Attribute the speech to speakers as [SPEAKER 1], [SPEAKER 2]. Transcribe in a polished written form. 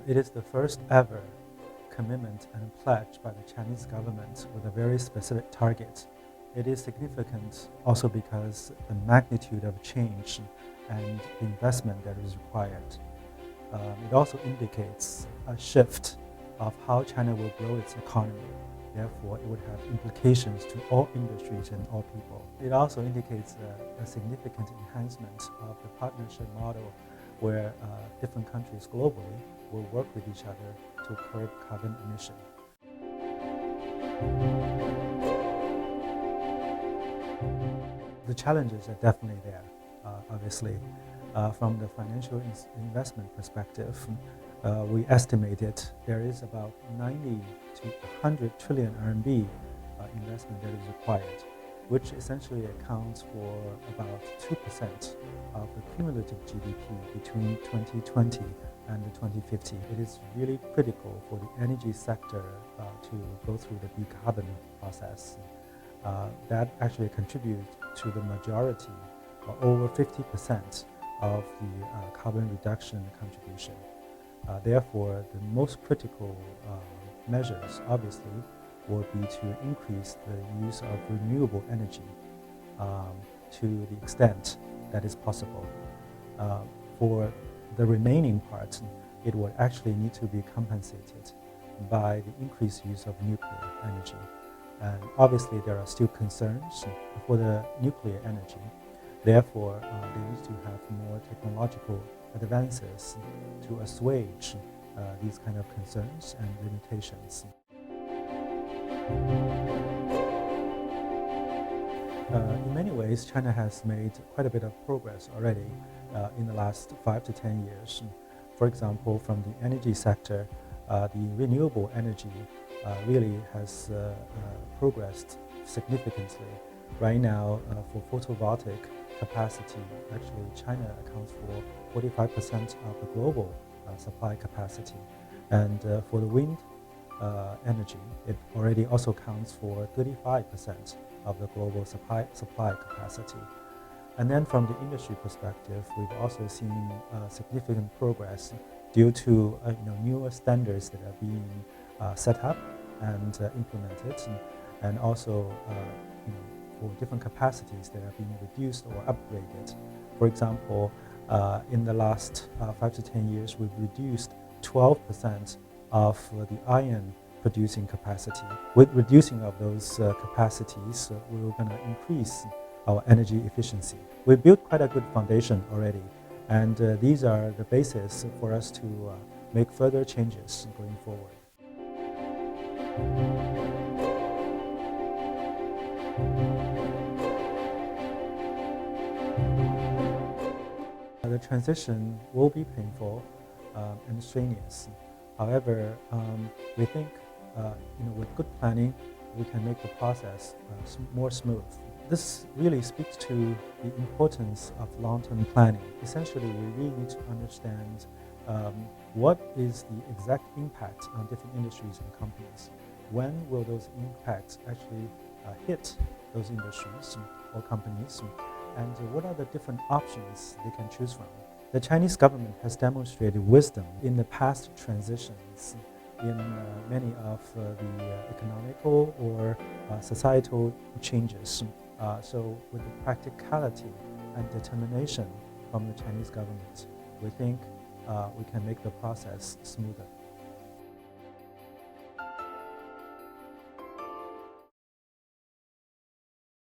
[SPEAKER 1] It is the first ever commitment and pledge by the Chinese government with a very specific target. It is significant also because the magnitude of change and the investment that is required. It also indicates a shift of how China will grow its economy. Therefore, it would have implications to all industries and all people. It also indicates a significant enhancement of the partnership model where different countries globally will work with each other to curb carbon emission. The challenges are definitely there, obviously. From the financial investment perspective, we estimated there is about 90 to 100 trillion RMB investment that is required, which essentially accounts for about 2% of the cumulative GDP between 2020 and 2050. It is really critical for the energy sector to go through the decarbon process. That actually contributes to the majority, over 50% of the carbon reduction contribution. Therefore, the most critical measures, obviously, will be to increase the use of renewable energy to the extent that is possible. For the remaining parts, it will actually need to be compensated by the increased use of nuclear energy. And obviously, there are still concerns for the nuclear energy. Therefore, they need to have more technological advances to assuage these kind of concerns and limitations. In many ways, China has made quite a bit of progress already in the last 5 to 10 years. For example, from the energy sector, the renewable energy really has progressed significantly. Right now, for photovoltaic capacity, actually China accounts for 45% of the global supply capacity. And for the wind energy, it already also counts for 35% of the global supply capacity. And then from the industry perspective, we've also seen significant progress due to newer standards that are being set up and implemented, and also for different capacities that are being reduced or upgraded. For example, in the last 5 to 10 years, we've reduced 12% of the iron producing capacity. With reducing of those capacities, we're going to increase our energy efficiency. We built quite a good foundation already, and these are the basis for us to make further changes going forward. The transition will be painful and strenuous. However, we think with good planning, we can make the process more smooth. This really speaks to the importance of long-term planning. Essentially, we really need to understand what is the exact impact on different industries and companies. When will those impacts actually hit those industries or companies? And what are the different options they can choose from? The Chinese government has demonstrated wisdom in the past transitions in many of the economical or societal changes. So with the practicality and determination from the Chinese government, we think we can make the process smoother.